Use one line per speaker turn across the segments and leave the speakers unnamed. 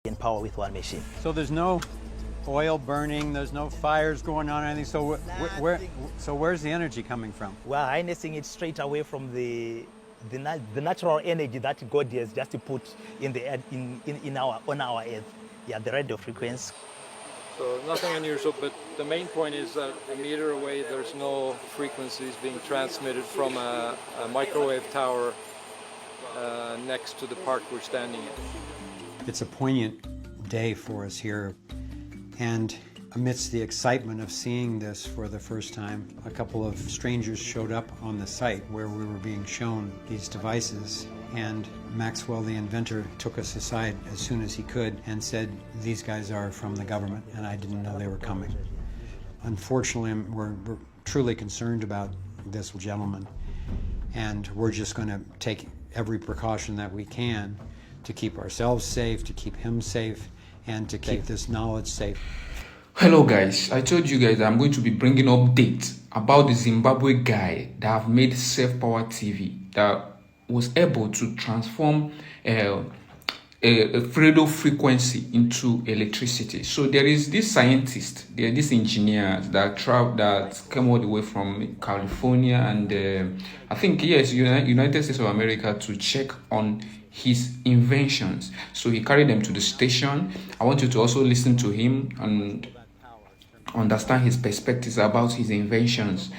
in power with one machine.
So there's no oil burning, there's no fires going on or anything. So where's the energy coming from?
We're harnessing it straight away from the natural energy that God has just put in the earth, on our earth. Yeah, the radio frequency.
So nothing unusual, but the main point is that a meter away there's no frequencies being transmitted from a microwave tower next to the park we're standing in.
It's a poignant day for us here, and amidst the excitement of seeing this for the first time, a couple of strangers showed up on the site where we were being shown these devices, and Maxwell, the inventor, took us aside as soon as he could and said, "These guys are from the government," and I didn't know they were coming. Unfortunately, we're truly concerned about this gentleman, and we're just going to take every precaution that we can to keep ourselves safe, to keep him safe, and to keep this knowledge safe.
Hello guys, I told you guys that I'm going to be bringing updates about the Zimbabwe guy that have made Self Power TV that was able to transform a radio frequency into electricity. So there is this scientist, there are these engineers that came all the way from California and I think yes, United States of America to check on his inventions. So he carried them to the station. I want you to also listen to him and understand his perspectives about his inventions.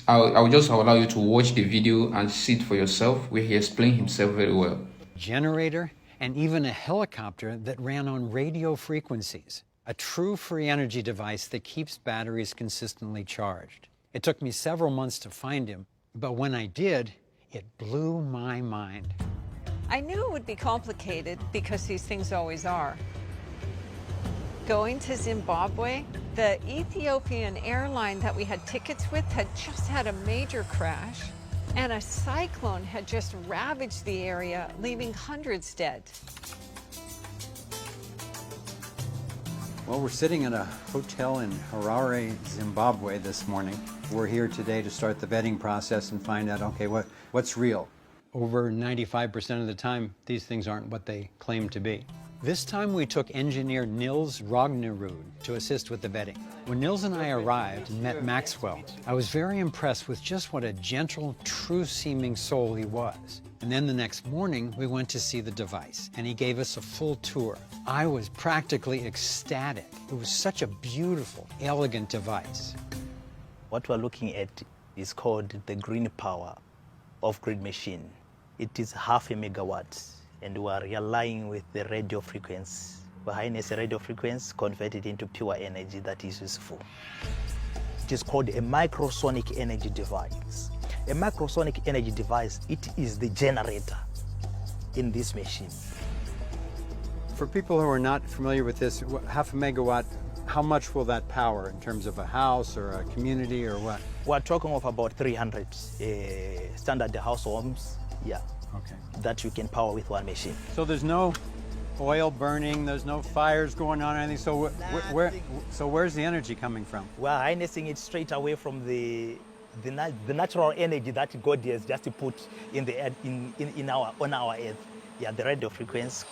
I'll just allow you to watch the video and see it for yourself, where he explained himself very well.
Generator and even a helicopter that ran on radio frequencies. A true free energy device that keeps batteries consistently charged. It took me several months to find him, but when I did, it blew my mind.
I knew it would be complicated because these things always are. Going to Zimbabwe, the Ethiopian airline that we had tickets with had just had a major crash, and a cyclone had just ravaged the area, leaving hundreds dead.
Well, we're sitting in a hotel in Harare, Zimbabwe this morning. We're here today to start the vetting process and find out, okay, what's real? Over 95% of the time, these things aren't what they claim to be. This time we took engineer Nils Rognerud to assist with the vetting. When Nils and I arrived and met Maxwell, I was very impressed with just what a gentle, true-seeming soul he was. And then the next morning, we went to see the device, and he gave us a full tour. I was practically ecstatic. It was such a beautiful, elegant device.
What we're looking at is called the green power off-grid machine. It is 0.5 megawatts, and we are relying with the radio frequency. We harness the radio frequency, convert it into pure energy that is useful. It is called a microsonic energy device. A microsonic energy device, it is the generator in this machine.
For people who are not familiar with this, 0.5 megawatt, how much will that power in terms of a house or a community or what?
We're talking of about 300 standard house homes, yeah.
Okay.
That you can power with one machine.
So there's no oil burning, there's no fires going on or anything. So where's the energy coming from?
We're harnessing it straight away from the natural energy that God has just put in the earth, on our earth. Yeah, the radio frequency.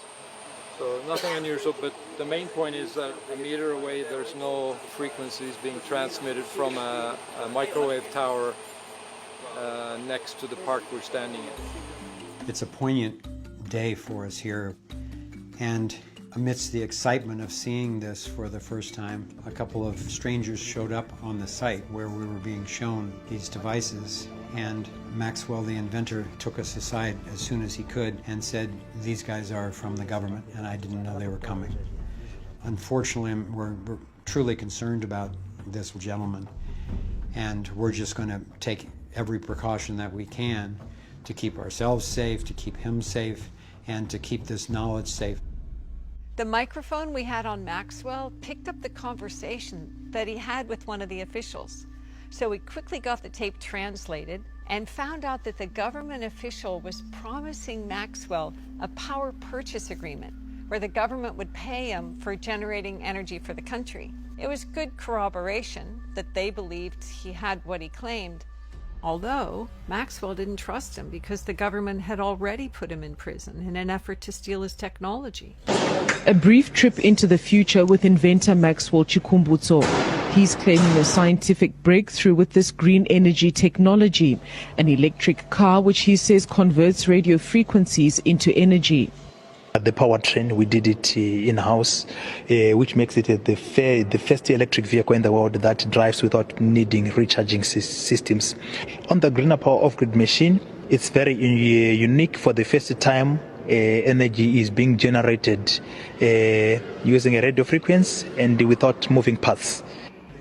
So nothing unusual, but the main point is that a meter away there's no frequencies being transmitted from a microwave tower next to the park we're standing in.
It's a poignant day for us here, and amidst the excitement of seeing this for the first time, a couple of strangers showed up on the site where we were being shown these devices, and Maxwell, the inventor, took us aside as soon as he could and said, "These guys are from the government," and I didn't know they were coming. Unfortunately, we're truly concerned about this gentleman, and we're just going to take every precaution that we can to keep ourselves safe, to keep him safe, and to keep this knowledge safe.
The microphone we had on Maxwell picked up the conversation that he had with one of the officials. So we quickly got the tape translated and found out that the government official was promising Maxwell a power purchase agreement where the government would pay him for generating energy for the country. It was good corroboration that they believed he had what he claimed. Although Maxwell didn't trust him because the government had already put him in prison in an effort to steal his technology.
A brief trip into the future with inventor Maxwell Chikumbutso. He's claiming a scientific breakthrough with this green energy technology, an electric car which he says converts radio frequencies into energy.
The powertrain, we did it in-house, which makes it the first electric vehicle in the world that drives without needing recharging systems. On the greener power off-grid machine, it's very unique. For the first time, energy is being generated using a radio frequency and without moving paths.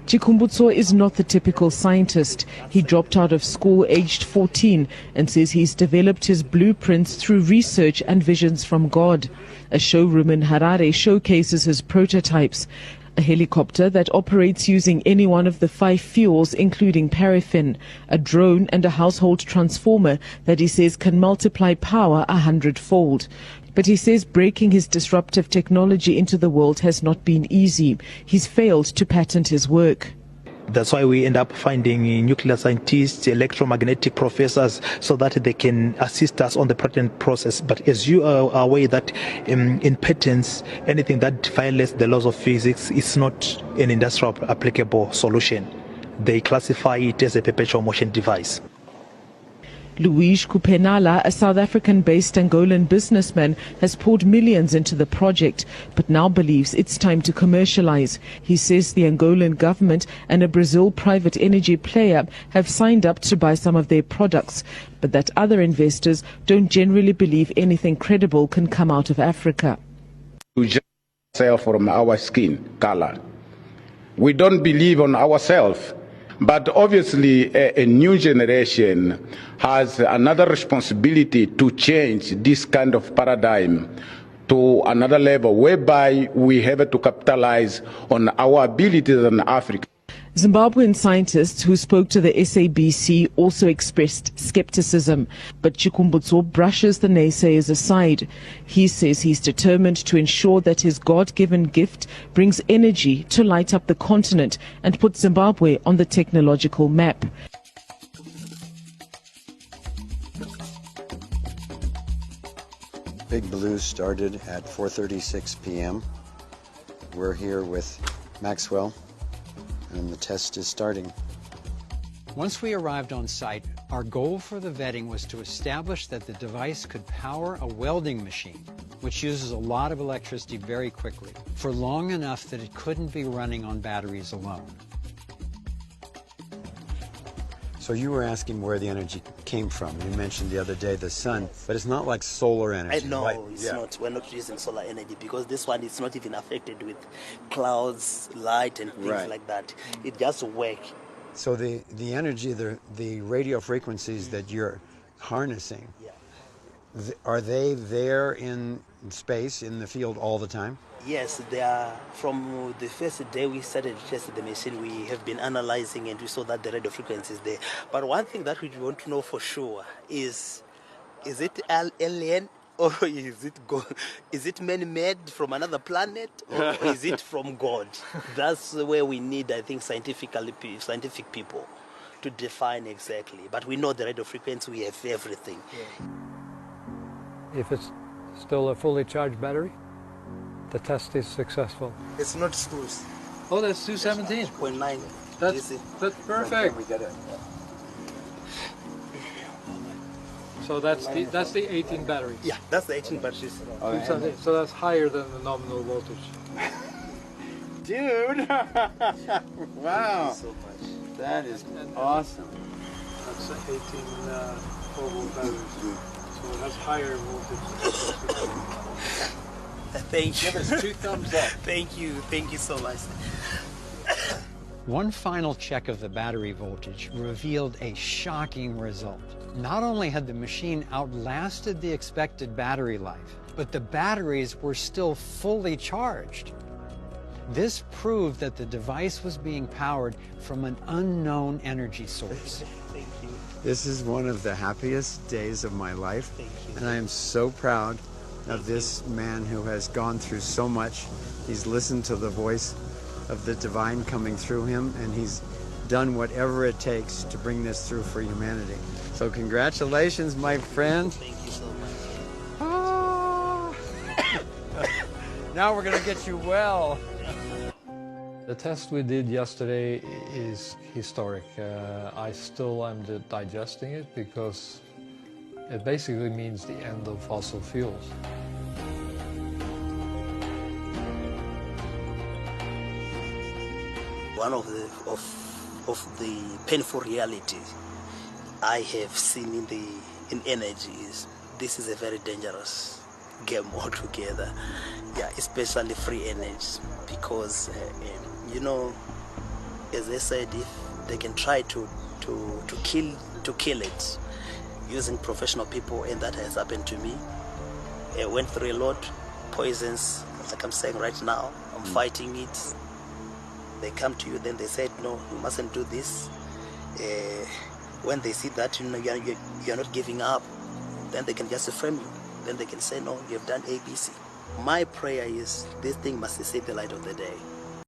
Chikumbutso is not the typical scientist. He dropped out of school aged 14 and says he's developed his blueprints through research and visions from God. A showroom in Harare showcases his prototypes. A helicopter that operates using any one of the 5 fuels, including paraffin, a drone and a household transformer that he says can multiply power 100-fold. But he says breaking his disruptive technology into the world has not been easy. He's failed to patent his work.
That's why we end up finding nuclear scientists, electromagnetic professors, so that they can assist us on the patent process. But as you are aware that in patents, anything that violates the laws of physics is not an industrial applicable solution. They classify it as a perpetual motion device.
Luis Kupenala, a South African-based Angolan businessman, has poured millions into the project, but now believes it's time to commercialize. He says the Angolan government and a Brazil private energy player have signed up to buy some of their products, but that other investors don't generally believe anything credible can come out of Africa.
We just sell from our skin color. We don't believe on ourselves. But obviously, a new generation has another responsibility to change this kind of paradigm to another level, whereby we have to capitalize on our abilities in Africa.
Zimbabwean scientists who spoke to the SABC also expressed skepticism, but Chikumbutso brushes the naysayers aside. He says he's determined to ensure that his God-given gift brings energy to light up the continent and put Zimbabwe on the technological map.
Big Blue started at 4:36 p.m. We're here with Maxwell, and the test is starting.
Once we arrived on site, our goal for the vetting was to establish that the device could power a welding machine, which uses a lot of electricity very quickly, for long enough that it couldn't be running on batteries alone.
So you were asking where the energy came from. You mentioned the other day the sun, but it's not like solar energy.
No,
right?
it's not. We're not using solar energy because this one is not even affected with clouds, light, and things like that. It just works.
So the energy, the radio frequencies that you're harnessing, are they there in space, in the field all the time?
Yes, they are. From the first day we started to test the machine, we have been analyzing and we saw that the radio frequency is there. But one thing that we want to know for sure is it alien or is it man-made from another planet or is it from God? That's where we need, I think, scientific people to define exactly. But we know the radio frequency, we have everything.
If it's still a fully charged battery, the test is successful.
It's not screws.
Oh, that's 217.
0.9.
That's perfect.
We get it.
So that's the 18 battery.
Yeah, that's the 18 batteries.
So that's higher than the nominal voltage.
Dude! Wow!
So much.
That is awesome.
That's the 18 4-volt batteries. So that's higher voltage.
Thank you.
Give us 2 thumbs up.
Thank you so much.
One final check of the battery voltage revealed a shocking result. Not only had the machine outlasted the expected battery life, but the batteries were still fully charged. This proved that the device was being powered from an unknown energy source.
Thank you.
This is one of the happiest days of my life, and I am so proud of this man who has gone through so much. He's listened to the voice of the divine coming through him, and he's
done whatever it takes to bring this through for humanity. So congratulations, my friend.
Thank you so much.
Now we're going to get you well.
The test we did yesterday is historic. I still am digesting it because it basically means the end of fossil fuels.
One of the painful realities I have seen in energy is this is a very dangerous game altogether. Yeah, especially free energy, because you know, as I said, if they can try to kill it using professional people, and that has happened to me. I went through a lot, poisons, like I'm saying right now. I'm fighting it. They come to you, then they said, no, you mustn't do this. When they see that you're not giving up, then they can just frame you. Then they can say, no, you have done ABC. My prayer is this thing must see the light of the day.